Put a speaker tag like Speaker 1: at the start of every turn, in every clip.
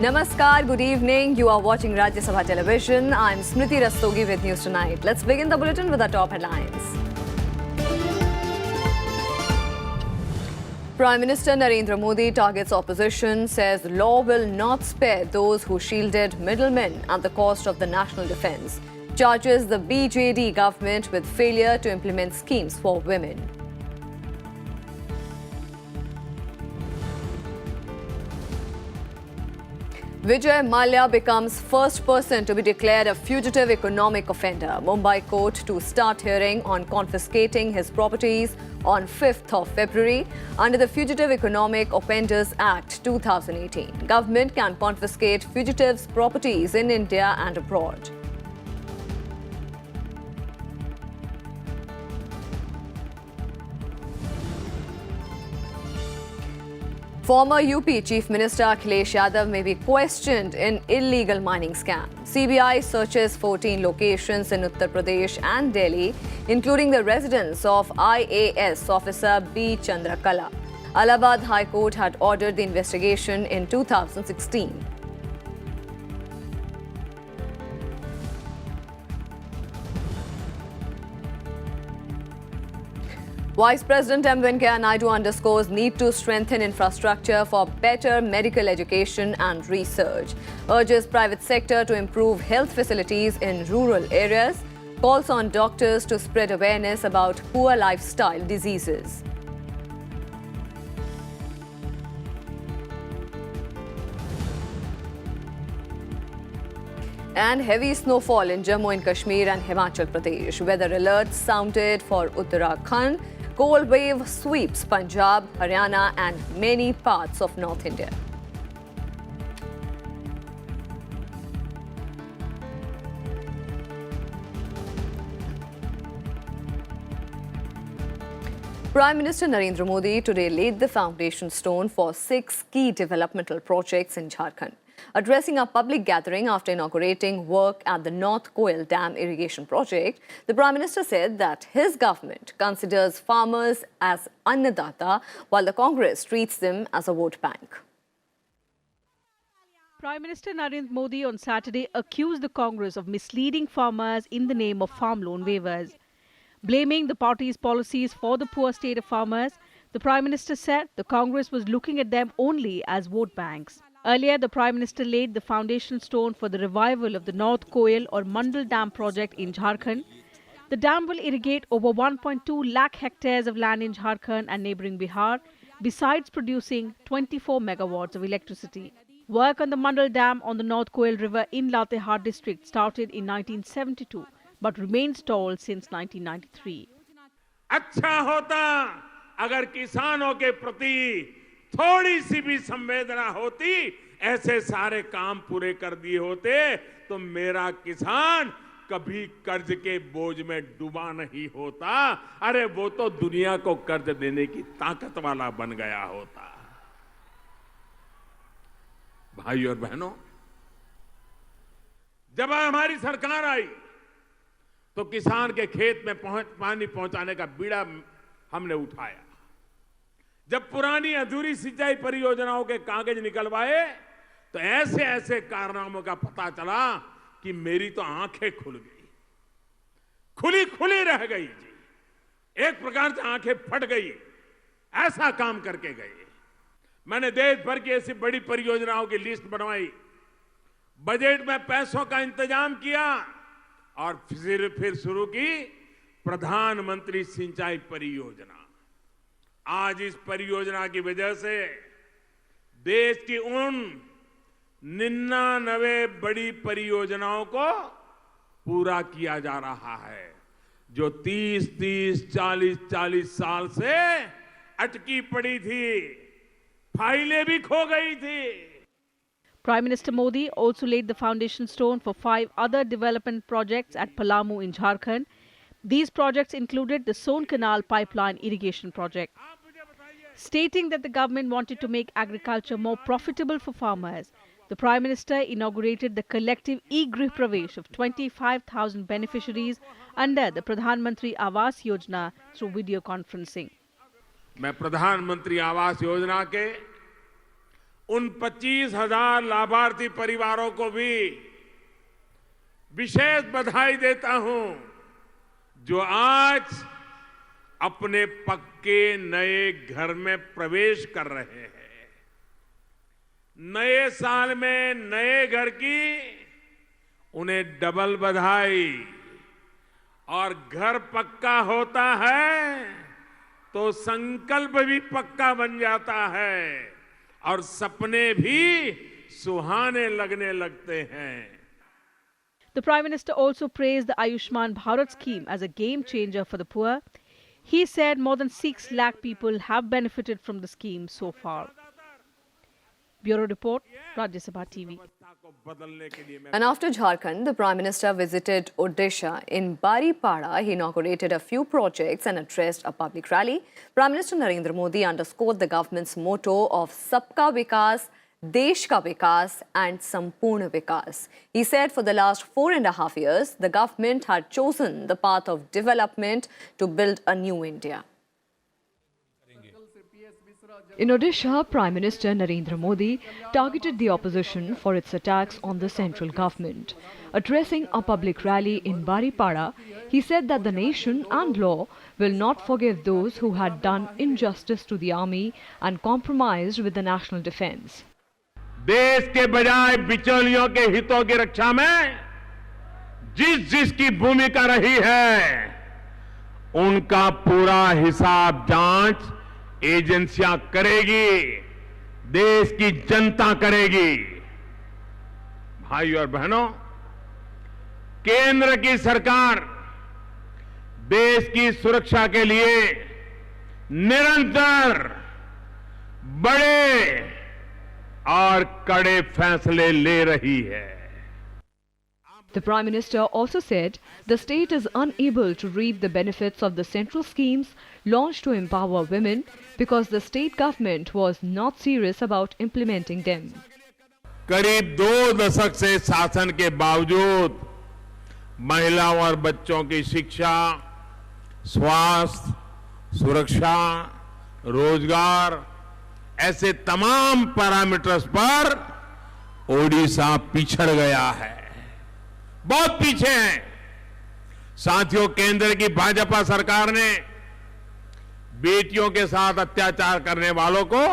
Speaker 1: Namaskar, good evening. You are watching Rajya Sabha Television. I'm Smriti Rastogi with News Tonight. Let's begin the bulletin with our top headlines. Prime Minister Narendra Modi targets opposition, says law will not spare those who shielded middlemen at the cost of the national defence. Charges the BJD government with failure to implement schemes for women. Vijay Mallya becomes first person to be declared a fugitive economic offender. Mumbai court to start hearing on confiscating his properties on 5th of February under the Fugitive Economic Offenders Act 2018. Government can confiscate fugitives' properties in India and abroad. Former UP Chief Minister Akhilesh Yadav may be questioned in illegal mining scam. CBI searches 14 locations in Uttar Pradesh and Delhi, including the residence of IAS officer B. Chandrakala. Allahabad High Court had ordered the investigation in 2016. Vice President M. Venkaiah Naidu underscores need to strengthen infrastructure for better medical education and research. Urges private sector to improve health facilities in rural areas. Calls on doctors to spread awareness about poor lifestyle diseases. And heavy snowfall in Jammu and Kashmir and Himachal Pradesh. Weather alerts sounded for Uttarakhand. Cold wave sweeps Punjab, Haryana and many parts of North India. Prime Minister Narendra Modi today laid the foundation stone for 6 key developmental projects in Jharkhand. Addressing a public gathering after inaugurating work at the North Koil Dam irrigation project, the Prime Minister said that his government considers farmers as annadata while the Congress treats them as a vote bank.
Speaker 2: Prime Minister Narendra Modi on Saturday accused the Congress of misleading farmers in the name of farm loan waivers. Blaming the party's policies for the poor state of farmers, the Prime Minister said the Congress was looking at them only as vote banks. Earlier, the Prime Minister laid the foundation stone for the revival of the North Koil or Mandal Dam project in Jharkhand. The dam will irrigate over 1.2 lakh hectares of land in Jharkhand and neighbouring Bihar, besides producing 24 megawatts of electricity. Work on the Mandal Dam on the North Koil River in Latehar district started in 1972, but remained stalled since 1993.
Speaker 3: अच्छा होता अगर किसानों के प्रति थोड़ी सी भी संवेदना होती, ऐसे सारे काम पूरे कर दिए होते तो मेरा किसान कभी कर्ज के बोझ में डूबा नहीं होता। अरे वो तो दुनिया को कर्ज देने की ताकत वाला बन गया होता। भाई और बहनों, जब हमारी सरकार आई तो किसान के खेत में पानी पहुंचाने का बीड़ा हमने उठाया। जब पुरानी अधूरी सिंचाई परियोजनाओं के कागज निकलवाए तो ऐसे ऐसे कारनामों का पता चला कि मेरी तो आंखें खुल गई, खुली खुली रह गई जी। एक प्रकार से आंखें फट गई, ऐसा काम करके गए। मैंने देश भर की ऐसी बड़ी परियोजनाओं की लिस्ट बनवाई, बजट में पैसों का इंतजाम किया और फिर शुरू की प्रधानमंत्री सिंचाई परियोजना। आज इस परियोजना की वजह से देश की उन 99 बड़ी परियोजनाओं को पूरा किया जा रहा है जो 30, 40 साल से अटकी पड़ी थी, फाइलें भी खो गई थी।
Speaker 2: Prime Minister Modi also laid the foundation stone for 5 other development projects at Palamu in Jharkhand. These projects included the Son Canal pipeline irrigation project. Stating that the government wanted to make agriculture more profitable for farmers, the Prime Minister inaugurated the collective e-Grih Pravesh of 25,000 beneficiaries under the Pradhan Mantri Awas Yojana through video conferencing.
Speaker 3: मैं प्रधानमंत्री आवास योजना के उन 25,000 लाभार्थी परिवारों को भी विशेष बधाई देता हूं जो आज अपने पक्के नए घर में प्रवेश कर रहे हैं। नए साल में नए घर की उन्हें डबल बधाई। और घर पक्का होता है तो संकल्प भी पक्का बन जाता है और सपने भी सुहाने लगने लगते हैं।
Speaker 2: The Prime Minister also praised the Ayushman Bharat scheme as a game changer for the poor. He said more than 6 lakh people have benefited from the scheme so far. Bureau Report, Rajya Sabha TV.
Speaker 1: And after Jharkhand, the Prime Minister visited Odisha. In Baripada, he inaugurated a few projects and addressed a public rally. Prime Minister Narendra Modi underscored the government's motto of Sabka Vikas, Desh Ka Vikas and Sampurna Vikas. He said for the last 4.5 years, the government had chosen the path of development to build a new India. In Odisha, Prime Minister Narendra Modi targeted the opposition for its attacks on the central government. Addressing a public rally in Baripada, he said that the nation and law will not forgive those who had done injustice to the army and compromised with the national defense.
Speaker 3: देश के बजाय बिचौलियों के हितों की रक्षा में जिसकी भूमिका रही है उनका पूरा हिसाब जांच एजेंसियां करेगी, देश की जनता करेगी। भाइयों और बहनों, केंद्र की सरकार देश की सुरक्षा के लिए निरंतर बड़े और कड़े फैसले ले रही है।
Speaker 1: The Prime Minister also said the state is unable to reap the benefits of the central schemes launched to empower women because the state government was not serious about implementing them.
Speaker 3: करीब 2 दशक से शासन के बावजूद महिलाओं और बच्चों की शिक्षा, स्वास्थ्य, सुरक्षा, रोजगार ऐसे तमाम पैरामीटर्स पर ओडिशा पिछड़ गया है, बहुत पीछे है। साथियों, केंद्र की भाजपा सरकार ने बेटियों के साथ अत्याचार करने वालों को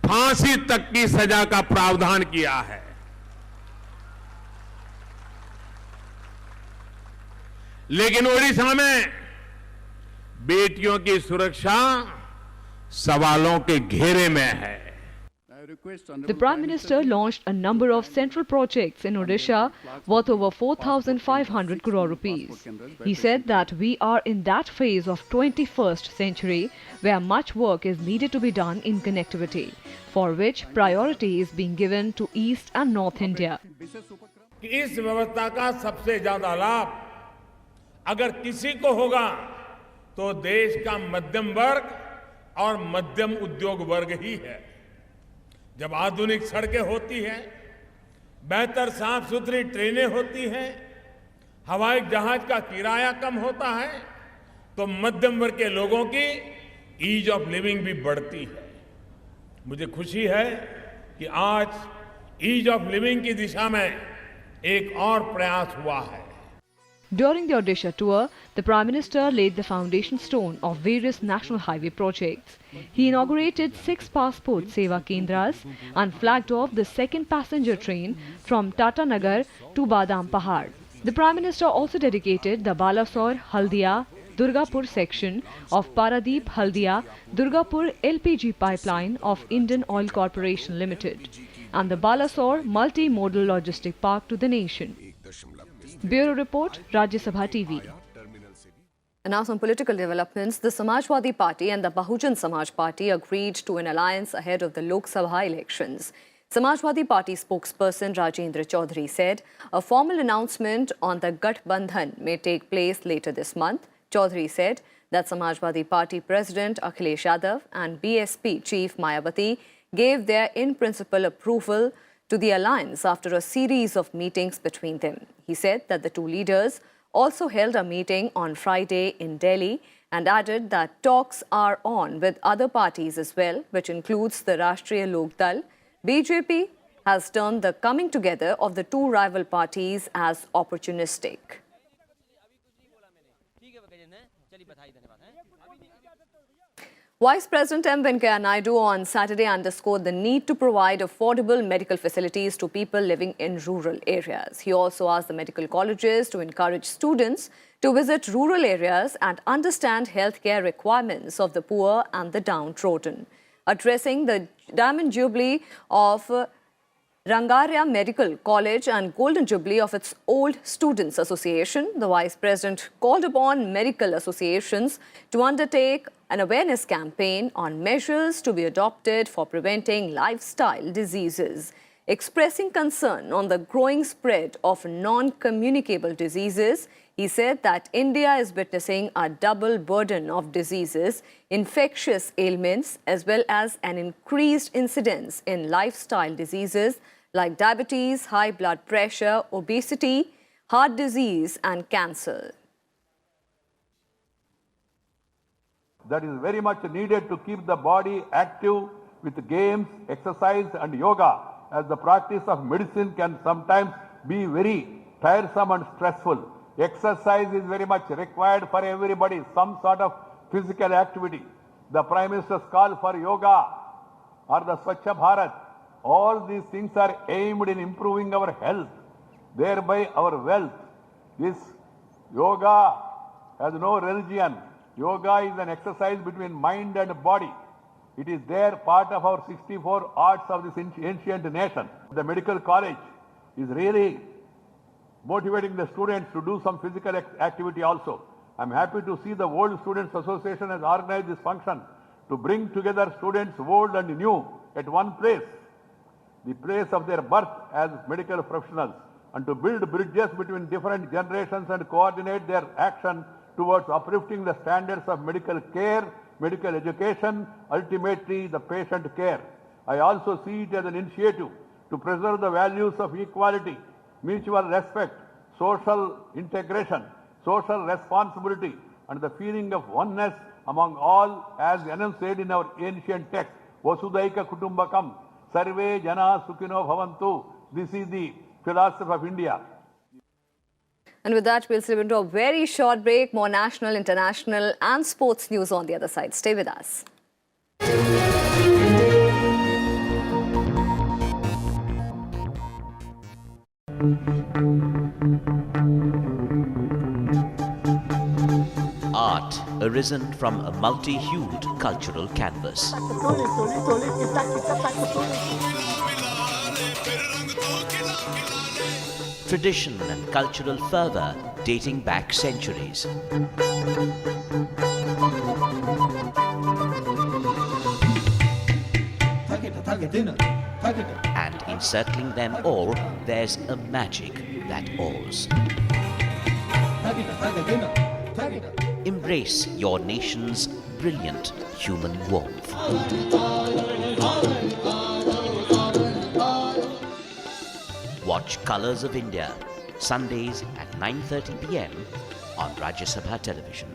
Speaker 3: फांसी तक की सजा का प्रावधान किया है। लेकिन ओडिशा में बेटियों की सुरक्षा सवालों के घेरे में है।
Speaker 1: The Prime Minister launched a number of central projects in Odisha worth over 4,500 crore rupees. He said that we are in that phase of 21st century where much work is needed to be done in connectivity, for which priority is being given to East and North India.
Speaker 3: इस व्यवस्था का सबसे ज्यादा लाभ अगर किसी को होगा तो देश का मध्यम वर्ग और मध्यम उद्योग वर्ग ही है। जब आधुनिक सड़कें होती हैं, बेहतर साफ सुथरी ट्रेनें होती हैं, हवाई जहाज का किराया कम होता है, तो मध्यम वर्ग के लोगों की ईज ऑफ लिविंग भी बढ़ती है। मुझे खुशी है कि आज ईज ऑफ लिविंग की दिशा में एक और प्रयास हुआ है।
Speaker 1: During the Odisha tour, the Prime Minister laid the foundation stone of various national highway projects. He inaugurated 6 passport seva kendras and flagged off the second passenger train from Tata Nagar to Badam Pahad. The Prime Minister also dedicated the Balasore Haldia Durgapur section of Paradeep Haldia Durgapur LPG pipeline of Indian Oil Corporation Limited and the Balasore Multi-Modal Logistic Park to the nation. Bureau Report, Rajya Sabha TV. And now some political developments. The Samajwadi Party and the Bahujan Samaj Party agreed to an alliance ahead of the Lok Sabha elections. Samajwadi Party spokesperson Rajendra Chaudhary said a formal announcement on the Gathbandhan may take place later this month. Chaudhary said that Samajwadi Party President Akhilesh Yadav and BSP Chief Mayawati gave their in-principle approval to the alliance after a series of meetings between them. He said that the two leaders also held a meeting on Friday in Delhi and added that talks are on with other parties as well, which includes the Rashtriya Lok Dal, BJP has termed the coming together of the two rival parties as opportunistic. Vice President M. Venkaiah Naidu on Saturday underscored the need to provide affordable medical facilities to people living in rural areas. He also asked the medical colleges to encourage students to visit rural areas and understand healthcare requirements of the poor and the downtrodden. Addressing the Diamond Jubilee of Rangaria Medical College and Golden Jubilee of its Old Students Association, the Vice President called upon medical associations to undertake an awareness campaign on measures to be adopted for preventing lifestyle diseases. Expressing concern on the growing spread of non-communicable diseases, he said that India is witnessing a double burden of diseases, infectious ailments, as well as an increased incidence in lifestyle diseases like diabetes, high blood pressure, obesity, heart disease, and cancer.
Speaker 4: That is very much needed to keep the body active with games, exercise and yoga, as the practice of medicine can sometimes be very tiresome and stressful. Exercise is very much required for everybody, some sort of physical activity. The Prime Minister's call for yoga or the Swachha Bharat, all these things are aimed in improving our health, thereby our wealth. This yoga has no religion. Yoga is an exercise between mind and body. It is there, part of our 64 arts of this ancient nation. The medical college is really motivating the students to do some physical activity also. I'm happy to see the World Students Association has organized this function to bring together students old and new at one place, the place of their birth as medical professionals, and to build bridges between different generations and coordinate their action towards uplifting the standards of medical care, medical education, ultimately the patient care. I also see it as an initiative to preserve the values of equality, mutual respect, social integration, social responsibility, and the feeling of oneness among all, as enunciated in our ancient text, Vasudaika Kutumbakam, Sarve Jana Sukhino Bhavantu. This is the philosophy of India.
Speaker 1: And with that, we'll slip into a very short break. More national, international, and sports news on the other side. Stay with us.
Speaker 5: Art arisen from a multi-hued cultural canvas. Tradition and cultural fervour dating back centuries. And encircling them all, there's a magic that awes. Embrace your nation's brilliant human warmth. Watch Colours of India, Sundays at 9:30 p.m. on Rajya Sabha Television.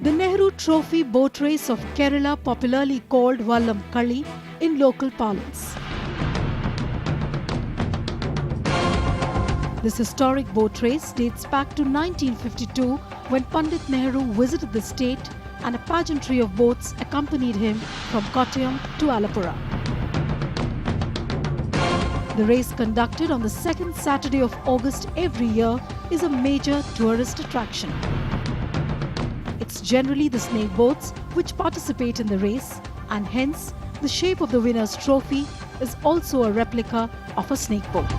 Speaker 2: The Nehru Trophy boat race of Kerala, popularly called Vallam Kali in local parlance. This historic boat race dates back to 1952, when Pandit Nehru visited the state and a pageantry of boats accompanied him from Kottayam to Alappuzha. The race, conducted on the second Saturday of August every year, is a major tourist attraction. It's generally the snake boats which participate in the race, and hence the shape of the winner's trophy is also a replica of a snake boat.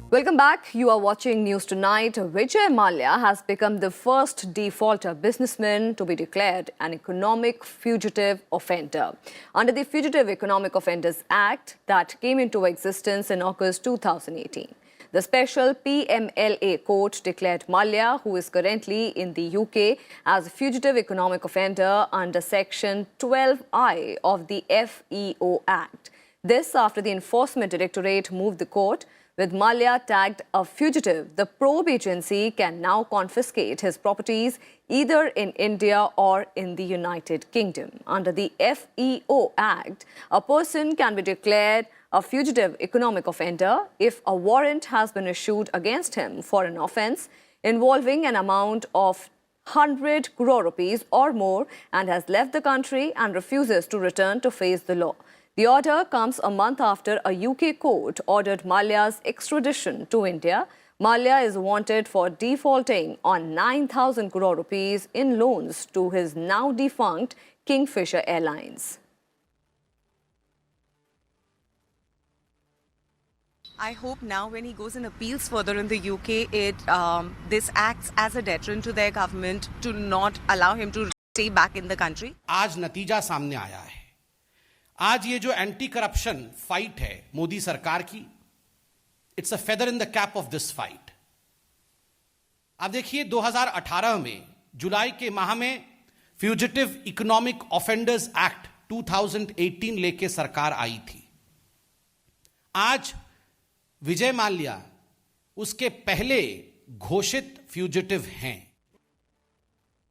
Speaker 1: Welcome back. You are watching News Tonight. Vijay Mallya has become the first defaulter businessman to be declared an economic fugitive offender under the Fugitive Economic Offenders Act that came into existence in August 2018. The special PMLA court declared Mallya, who is currently in the UK, as a fugitive economic offender under Section 12I of the FEO Act. This after the Enforcement Directorate moved the court. With Mallya tagged a fugitive, the probe agency can now confiscate his properties either in India or in the United Kingdom. Under the FEO Act, a person can be declared a fugitive economic offender if a warrant has been issued against him for an offence involving an amount of 100 crore rupees or more and has left the country and refuses to return to face the law. The order comes a month after a UK court ordered Mallya's extradition to India. Mallya is wanted for defaulting on 9,000 crore rupees in loans to his now defunct Kingfisher Airlines.
Speaker 6: I hope now when he goes and appeals further in the UK, this acts as a deterrent to their government to not allow him to stay back in the country.
Speaker 7: आज नतीजा सामने आया है। आज ये जो anti corruption fight है मोदी सरकार की, it's a feather in the cap of this fight. आप देखिए 2018 में जुलाई के माह में फ्यूजिटिव इकोनॉमिक ऑफेंडर्स एक्ट 2018 लेके सरकार आई थी। आज विजय माल्या उसके पहले घोषित फ्यूजिटिव हैं।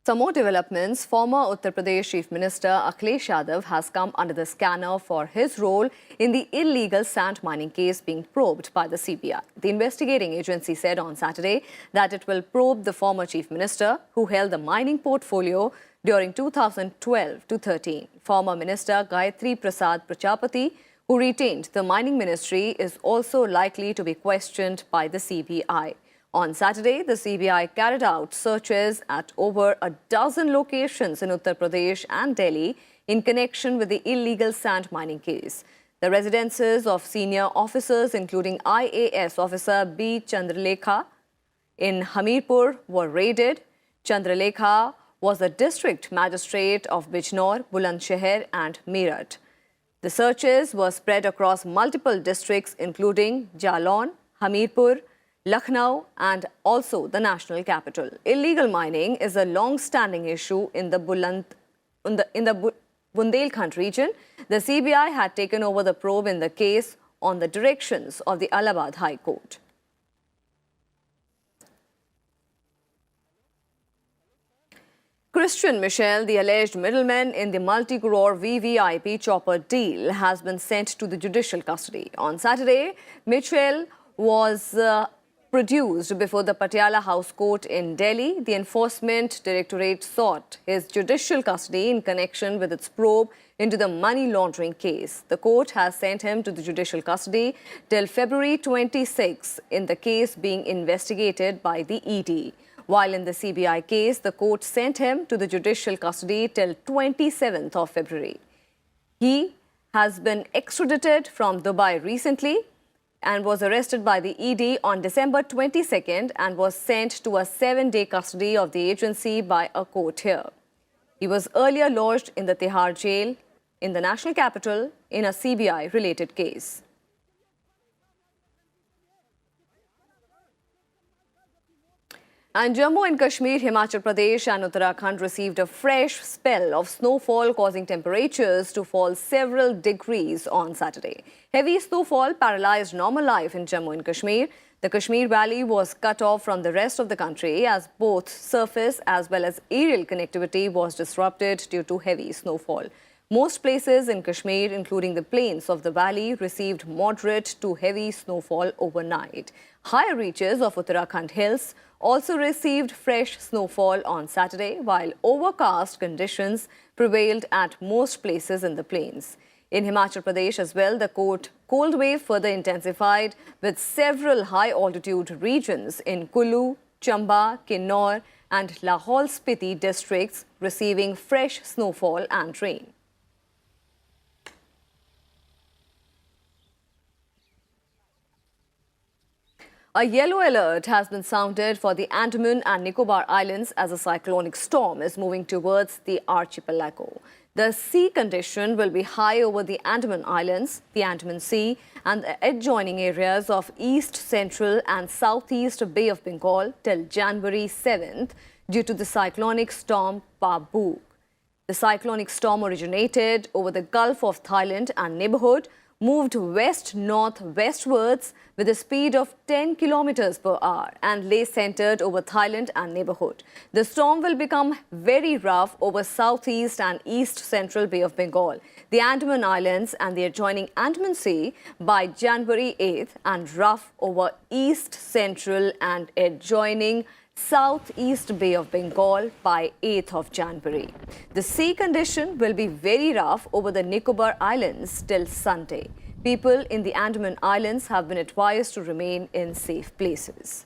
Speaker 1: Some more developments. Former Uttar Pradesh Chief Minister Akhilesh Yadav has come under the scanner for his role in the illegal sand mining case being probed by the CBI. The investigating agency said on Saturday that it will probe the former Chief Minister who held the mining portfolio during 2012 to 13. Former Minister Gayatri Prasad Prajapati, who retained the mining ministry, is also likely to be questioned by the CBI. On Saturday, the CBI carried out searches at over a dozen locations in Uttar Pradesh and Delhi in connection with the illegal sand mining case. The residences of senior officers, including IAS officer B. Chandralekha in Hamirpur, were raided. Chandralekha was the district magistrate of Bijnor, Bulandshahr and Meerut. The searches were spread across multiple districts, including Jalon, Hamirpur, Lucknow and also the national capital. Illegal mining is a long-standing issue in the Bundelkhand region. The CBI had taken over the probe in the case on the directions of the Allahabad High Court. Christian Michel, the alleged middleman in the multi-crore VVIP chopper deal, has been sent to the judicial custody. On Saturday, Michel was produced before the Patiala House Court in Delhi. The Enforcement Directorate sought his judicial custody in connection with its probe into the money laundering case. The court has sent him to the judicial custody till February 26 in the case being investigated by the ED. While in the CBI case, the court sent him to the judicial custody till 27th of February. He has been extradited from Dubai recently and was arrested by the ED on December 22nd and was sent to a 7-day custody of the agency by a court here. He was earlier lodged in the Tihar jail in the national capital in a CBI-related case. And Jammu and Kashmir, Himachal Pradesh and Uttarakhand received a fresh spell of snowfall, causing temperatures to fall several degrees on Saturday. Heavy snowfall paralyzed normal life in Jammu and Kashmir. The Kashmir Valley was cut off from the rest of the country as both surface as well as aerial connectivity was disrupted due to heavy snowfall. Most places in Kashmir, including the plains of the valley, received moderate to heavy snowfall overnight. Higher reaches of Uttarakhand hills also received fresh snowfall on Saturday, while overcast conditions prevailed at most places in the plains. In Himachal Pradesh as well, the cold wave further intensified, with several high-altitude regions in Kullu, Chamba, Kinnaur and Lahaul-Spiti districts receiving fresh snowfall and rain. A yellow alert has been sounded for the Andaman and Nicobar Islands as a cyclonic storm is moving towards the archipelago. The sea condition will be high over the Andaman Islands, the Andaman Sea, and the adjoining areas of East, Central, and Southeast Bay of Bengal till January 7th due to the cyclonic storm Pabuk. The cyclonic storm originated over the Gulf of Thailand and neighborhood, moved west-northwestwards with a speed of 10 kilometers per hour and lay centered over Thailand and neighborhood. The storm will become very rough over southeast and east central Bay of Bengal, the Andaman Islands and the adjoining Andaman Sea by January 8th and rough over east central and adjoining Southeast Bay of Bengal by 8th of January. The sea condition will be very rough over the Nicobar Islands till Sunday. People in the Andaman Islands have been advised to remain in safe places.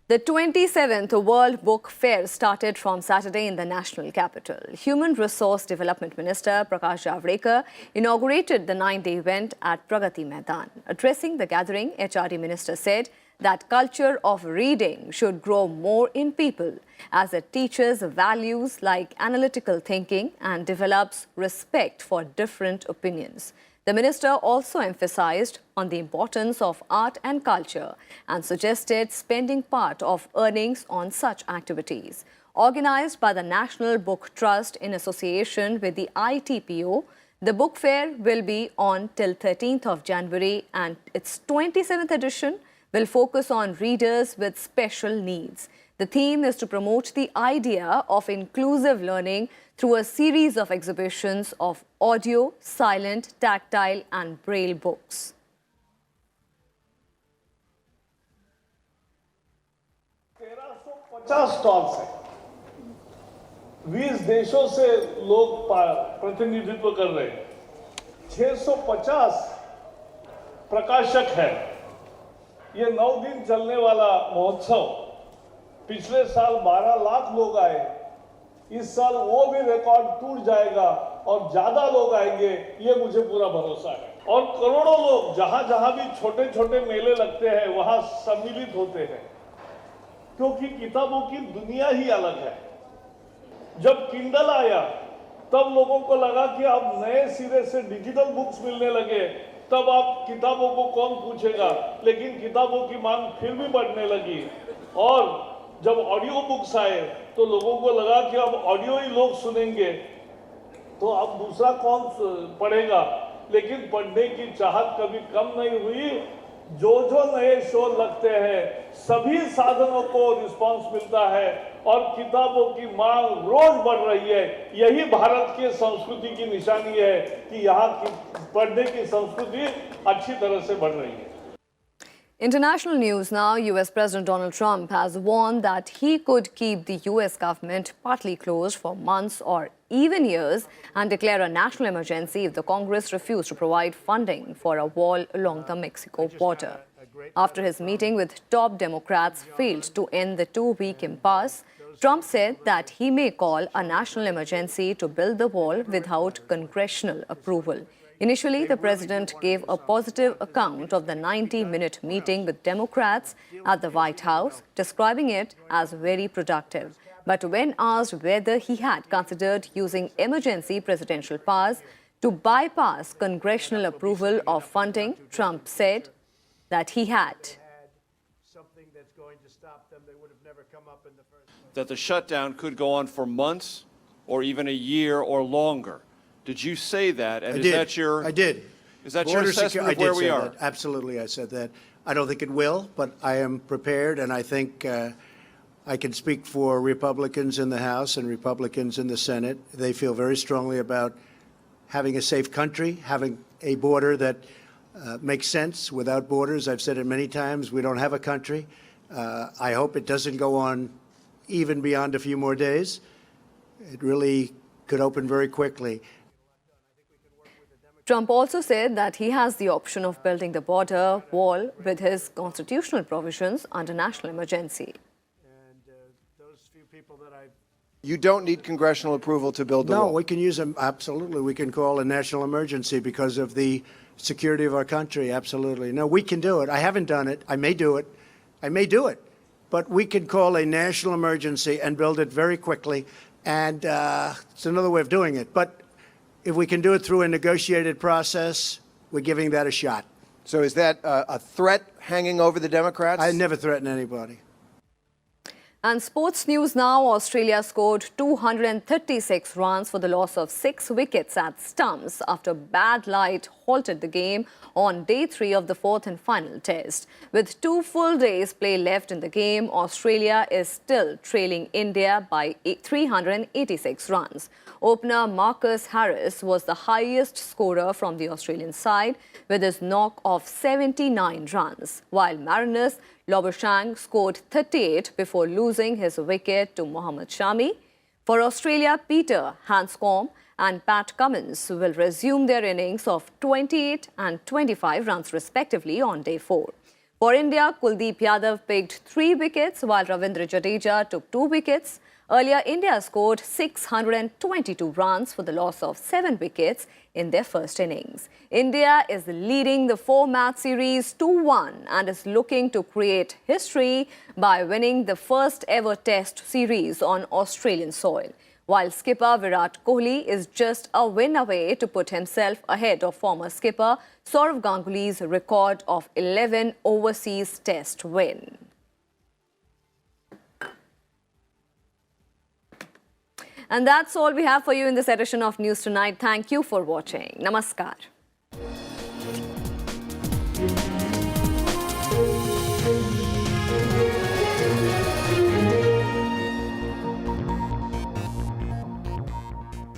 Speaker 1: The 27th World Book Fair started from Saturday in the national capital. Human Resource Development Minister Prakash Javadekar inaugurated the 9-day event at Pragati Maidan. Addressing the gathering, HRD Minister said that culture of reading should grow more in people as it teaches values like analytical thinking and develops respect for different opinions. The minister also emphasized on the importance of art and culture and suggested spending part of earnings on such activities. Organized by the National Book Trust in association with the ITPO, the book fair will be on till 13th of January and its 27th edition will focus on readers with special needs. The theme is to promote the idea of inclusive learning through a series of exhibitions of audio, silent, tactile and braille books.
Speaker 8: Stalls हैं 20 देशों से लोग प्रतिनिधित्व कर रहे हैं 650 प्रकाशक हैं ये 9 दिन चलने वाला महोत्सव पिछले साल 12 लाख लोग आए इस साल वो भी रिकॉर्ड टूट जाएगा और ज्यादा लोग आएंगे ये मुझे पूरा भरोसा है और करोड़ों लोग जहां जहां भी छोटे छोटे मेले लगते हैं वहां सम्मिलित होते हैं क्योंकि किताबों की दुनिया ही अलग है जब किंडल आया तब लोगों को लगा कि अब नए सिरे से डिजिटल बुक्स मिलने लगे तब आप किताबों को कौन पूछेगा लेकिन किताबों की मांग फिर भी बढ़ने लगी और जब ऑडियो बुक्स आए तो लोगों को लगा कि अब ऑडियो ही लोग सुनेंगे तो अब दूसरा कौन पढ़ेगा लेकिन पढ़ने की चाहत कभी कम नहीं हुई जो नए शो लगते हैं सभी साधनों को रिस्पांस मिलता है और किताबों की मांग रोज बढ़ रही है यही भारत की संस्कृति की निशानी है कि यहाँ की पढ़ने की संस्कृति अच्छी तरह से बढ़ रही है
Speaker 1: International news now. US President Donald Trump has warned that he could keep the US government partly closed for months or even years and declare a national emergency if the Congress refused to provide funding for a wall along the Mexico border. After his meeting with top Democrats failed to end the 2-week impasse, Trump said that he may call a national emergency to build the wall without congressional approval. Initially, the president gave a positive account of the 90-minute meeting with Democrats at the White House, describing it as very productive. But when asked whether he had considered using emergency presidential powers to bypass congressional approval of funding, Trump said that he had.
Speaker 9: That the shutdown could go on for months or even a year or longer. Did you say that? And is that your?
Speaker 10: I did.
Speaker 9: Is that your assessment of where we are?
Speaker 10: That. Absolutely, I said that. I don't think it will, but I am prepared, and I think I can speak for Republicans in the House and Republicans in the Senate. They feel very strongly about having a safe country, having a border that makes sense without borders. I've said it many times. We don't have a country. I hope it doesn't go on even beyond a few more days. It really could open very quickly.
Speaker 1: Trump also said that he has the option of building the border wall with his constitutional provisions under national emergency.
Speaker 9: You don't need congressional approval to build the wall.
Speaker 10: No, we can use them. Absolutely. We can call a national emergency because of the security of our country. Absolutely. No, we can do it. I haven't done it. I may do it. I may do it. but we can call a national emergency and build it very quickly. And it's another way of doing it. But if we can do it through a negotiated process, we're giving that a shot.
Speaker 11: So is that a threat hanging over the Democrats?
Speaker 10: I never threaten anybody.
Speaker 1: And sports news now. Australia scored 236 runs for the loss of 6 wickets at stumps after bad light halted the game on day 3 of the 4th and final test. With 2 full days play left in the game, Australia is still trailing India by 386 runs. Opener Marcus Harris was the highest scorer from the Australian side with his knock of 79 runs, while Mariners Labuschagne scored 38 before losing his wicket to Mohammad Shami. For Australia, Peter Handscomb and Pat Cummins will resume their innings of 28 and 25 runs respectively on day 4. For India, Kuldeep Yadav picked 3 wickets while Ravindra Jadeja took 2 wickets. Earlier, India scored 622 runs for the loss of 7 wickets in their first innings. India is leading the 4-match series 2-1 and is looking to create history by winning the first ever test series on Australian soil, while skipper Virat Kohli is just a win away to put himself ahead of former skipper Sourav Ganguly's record of 11 overseas test win. And that's all we have for you in this edition of News Tonight. Thank you for watching. Namaskar.